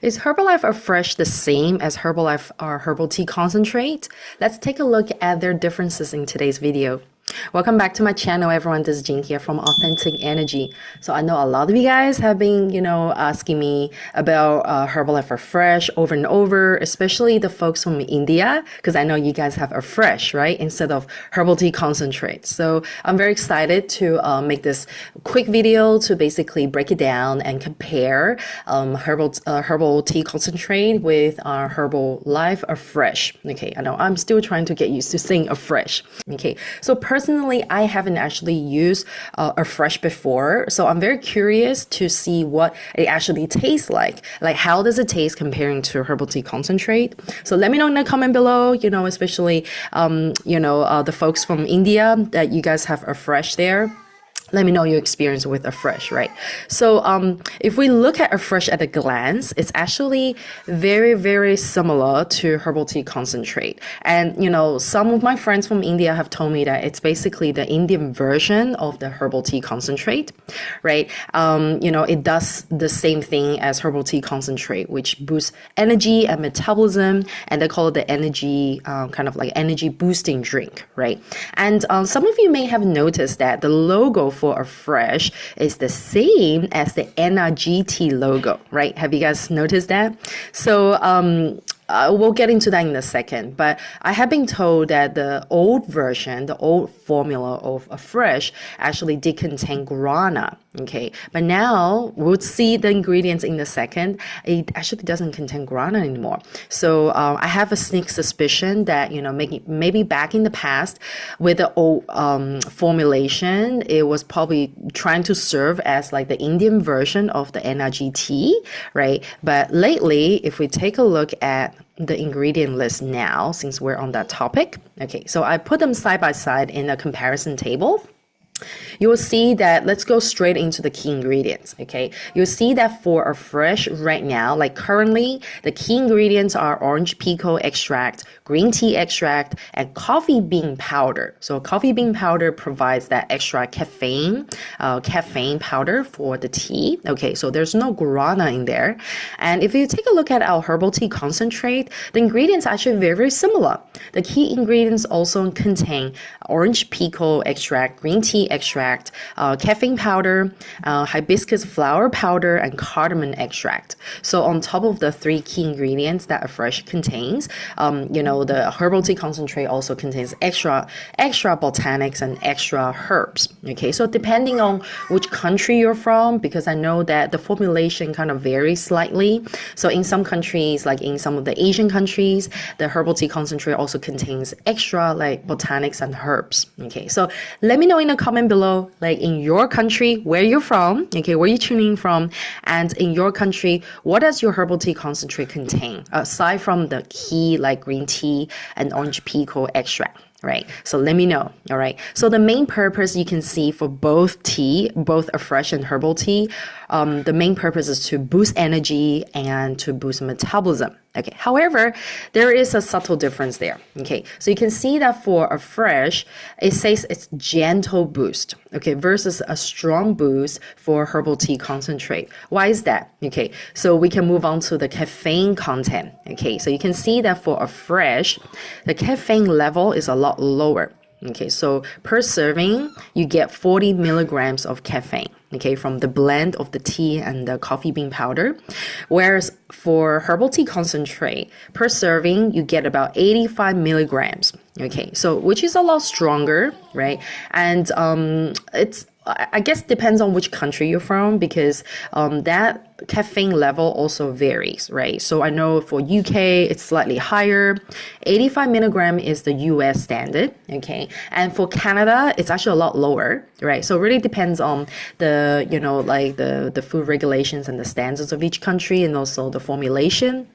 Is Herbalife Afresh the same as Herbalife herbal tea concentrate? Let's take a look at their differences in today's video. Welcome back to my channel, everyone. This is Jing here from Authentic Energy. So I know a lot of you guys have been, asking me about Herbalife Afresh over and over, especially the folks from India, because I know you guys have Afresh, right, instead of herbal tea concentrate. So I'm very excited to make this quick video to basically break it down and compare herbal tea concentrate with our Herbalife Afresh. Okay, I know I'm still trying to get used to saying Afresh. Okay, so personally, I haven't actually used Afresh before, so I'm very curious to see what it actually tastes like. Like, how does it taste comparing to herbal tea concentrate? So let me know in the comment below, especially, the folks from India that you guys have Afresh there. Let me know your experience with Afresh, right? So if we look at Afresh at a glance, it's actually very, very similar to herbal tea concentrate. And, some of my friends from India have told me that it's basically the Indian version of the herbal tea concentrate, right? It does the same thing as herbal tea concentrate, which boosts energy and metabolism. And they call it the energy, kind of like energy boosting drink, right? And some of you may have noticed that the logo for Afresh is the same as the NRGT logo, right? Have you guys noticed that? So we'll get into that in a second, but I have been told that the old version, the old formula of Afresh actually did contain guarana, okay? But now we'll see the ingredients in a second. It actually doesn't contain guarana anymore. So I have a sneak suspicion that, maybe back in the past with the old formulation, it was probably trying to serve as like the Indian version of the NRGT, right? But lately, if we take a look at the ingredient list now, since we're on that topic. Okay, so I put them side by side in a comparison table. You will see that, let's go straight into the key ingredients, okay? You'll see that for Afresh right now, like currently, the key ingredients are orange pekoe extract, green tea extract, and coffee bean powder. So coffee bean powder provides that extra caffeine powder for the tea. Okay, so there's no guarana in there. And if you take a look at our herbal tea concentrate, the ingredients are actually very, very similar. The key ingredients also contain orange pekoe extract, green tea extract, caffeine powder, hibiscus flower powder, and cardamom extract. So on top of the three key ingredients that Afresh contains, the herbal tea concentrate also contains extra botanics and extra herbs. Okay, so depending on which country you're from, because I know that the formulation kind of varies slightly. So in some countries, like in some of the Asian countries, the herbal tea concentrate also contains extra like botanics and herbs. Okay, so let me know in the comment below, like in your country, where you're from, okay, where you're tuning from, and in your country, what does your herbal tea concentrate contain, aside from the key like green tea and orange pekoe extract? Right, so let me know. All right, so the main purpose you can see for both tea, both Afresh and herbal tea, the main purpose is to boost energy and to boost metabolism. Okay, however, there is a subtle difference there. Okay, so you can see that for Afresh, it says it's gentle boost, okay, versus a strong boost for herbal tea concentrate. Why is that? Okay, so we can move on to the caffeine content. Okay, so you can see that for Afresh, the caffeine level is a lot lower. Okay, so per serving, you get 40 milligrams of caffeine, okay, from the blend of the tea and the coffee bean powder. Whereas for herbal tea concentrate, per serving, you get about 85 milligrams, okay, so which is a lot stronger, right? And I guess depends on which country you're from, because that caffeine level also varies, right? So I know for UK, it's slightly higher. 85 milligram is the US standard, okay? And for Canada, it's actually a lot lower, right? So it really depends on the, the food regulations and the standards of each country, and also the formulation.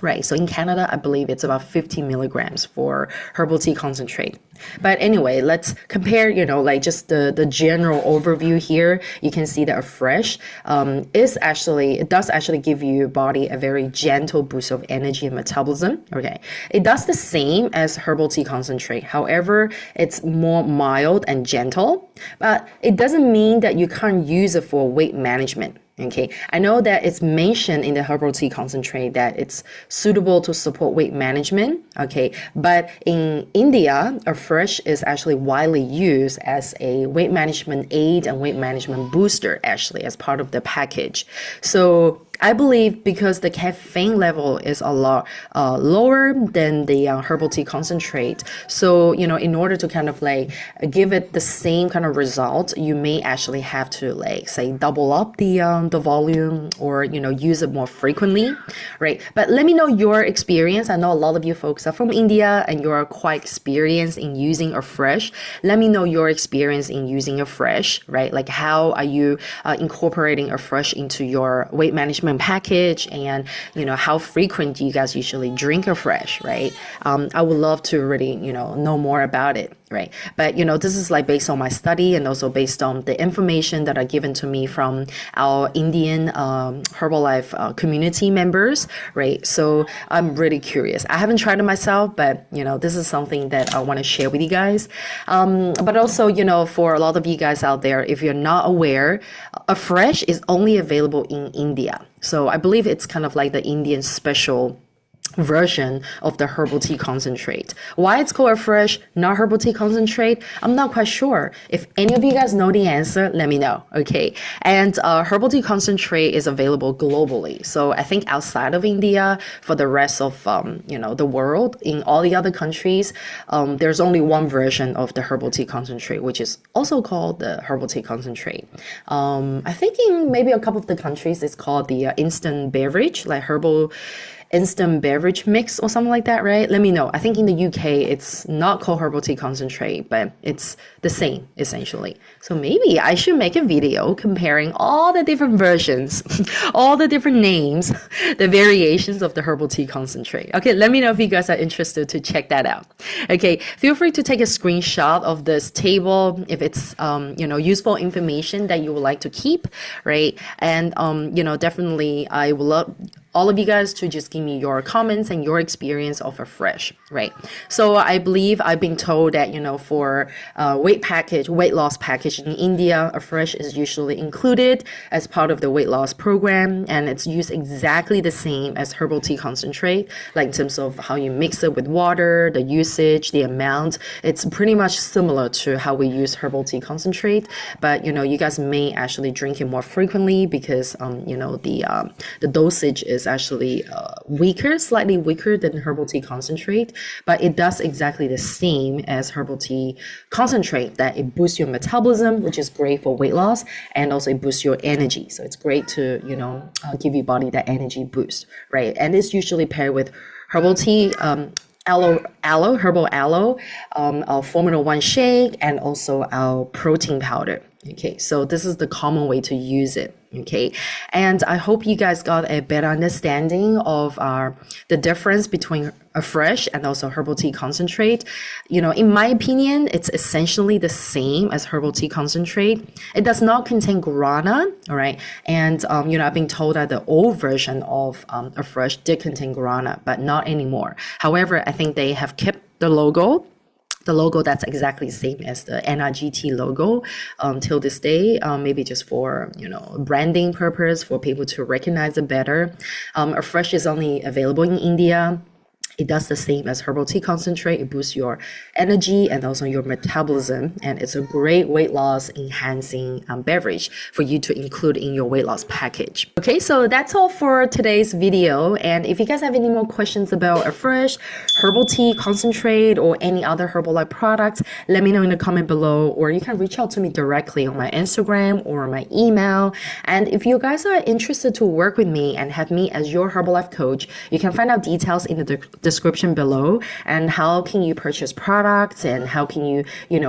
Right, so in Canada, I believe it's about 50 milligrams for herbal tea concentrate. But anyway, let's compare, just the general overview here. You can see that Afresh it does actually give your body a very gentle boost of energy and metabolism. Okay, it does the same as herbal tea concentrate. However, it's more mild and gentle, but it doesn't mean that you can't use it for weight management. Okay, I know that it's mentioned in the herbal tea concentrate that it's suitable to support weight management. Okay, but in India, Afresh is actually widely used as a weight management aid and weight management booster, actually, as part of the package. So I believe because the caffeine level is a lot lower than the herbal tea concentrate. So, in order to kind of like give it the same kind of result, you may actually have to like say double up the volume or, use it more frequently, right? But let me know your experience. I know a lot of you folks are from India and you're quite experienced in using Afresh. Let me know your experience in using Afresh, right? Like how are you incorporating Afresh into your weight management package, and how frequent do you guys usually drink Afresh, right? I would love to really know more about it, right? But this is like based on my study and also based on the information that are given to me from our Indian Herbalife community members, right? So I'm really curious. I haven't tried it myself, but this is something that I want to share with you guys. But also for a lot of you guys out there, if you're not aware, Afresh is only available in India. So I believe it's kind of like the Indian special version of the herbal tea concentrate. Why it's called Afresh, not herbal tea concentrate, I'm not quite sure. If any of you guys know the answer, let me know, okay? And herbal tea concentrate is available globally. So I think outside of India, for the rest of the world, in all the other countries, there's only one version of the herbal tea concentrate, which is also called the herbal tea concentrate. I think in maybe a couple of the countries, it's called the instant beverage, like herbal instant beverage mix or something like that, right? Let me know. I think in the UK, it's not called herbal tea concentrate, but it's the same essentially. So maybe I should make a video comparing all the different versions, all the different names, the variations of the herbal tea concentrate. Okay, let me know if you guys are interested to check that out. Okay, feel free to take a screenshot of this table if it's, useful information that you would like to keep, right? And, definitely I would love all of you guys to just give me your comments and your experience of Afresh, right? So I believe I've been told that, for weight loss package in India, Afresh is usually included as part of the weight loss program, and it's used exactly the same as herbal tea concentrate, like in terms of how you mix it with water, the usage, the amount. It's pretty much similar to how we use herbal tea concentrate, but you guys may actually drink it more frequently because the dosage is actually slightly weaker than herbal tea concentrate, but it does exactly the same as herbal tea concentrate, that it boosts your metabolism, which is great for weight loss, and also it boosts your energy. So it's great to give your body that energy boost, right? And it's usually paired with herbal tea, herbal aloe, our Formula 1 shake, and also our protein powder. Okay, so this is the common way to use it. Okay, and I hope you guys got a better understanding of the difference between Afresh and also herbal tea concentrate. In my opinion, it's essentially the same as herbal tea concentrate. It does not contain guarana, all right? And I've been told that the old version of Afresh did contain guarana, but not anymore. However, I think they have kept the logo that's exactly the same as the NRGT logo till this day, maybe just for branding purpose, for people to recognize it better. Afresh is only available in India. It does the same as herbal tea concentrate. It boosts your energy and also your metabolism. And it's a great weight loss enhancing beverage for you to include in your weight loss package. Okay, so that's all for today's video. And if you guys have any more questions about Afresh, herbal tea concentrate, or any other Herbalife products, let me know in the comment below, or you can reach out to me directly on my Instagram or my email. And if you guys are interested to work with me and have me as your Herbalife coach, you can find out details in the description below, and how can you purchase products and how can you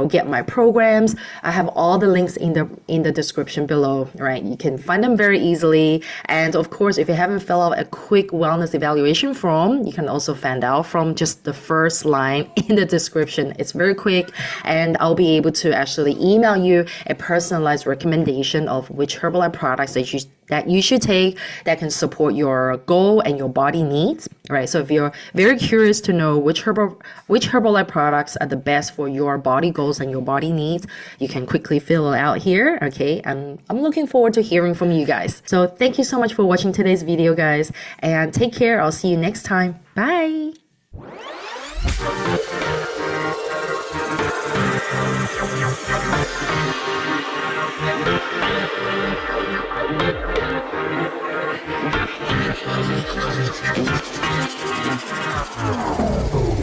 get my programs. I have all the links in the description below, right? You can find them very easily. And of course, if you haven't filled out a quick wellness evaluation form, you can also find out from just the first line in the description. It's very quick, and I'll be able to actually email you a personalized recommendation of which Herbalife products that you should take that can support your goal and your body needs, right? So if you're very curious to know which Herbalife products are the best for your body goals and your body needs, you can quickly fill it out here, okay? And I'm looking forward to hearing from you guys. So thank you so much for watching today's video, guys, and take care. I'll see you next time. Bye. Oh.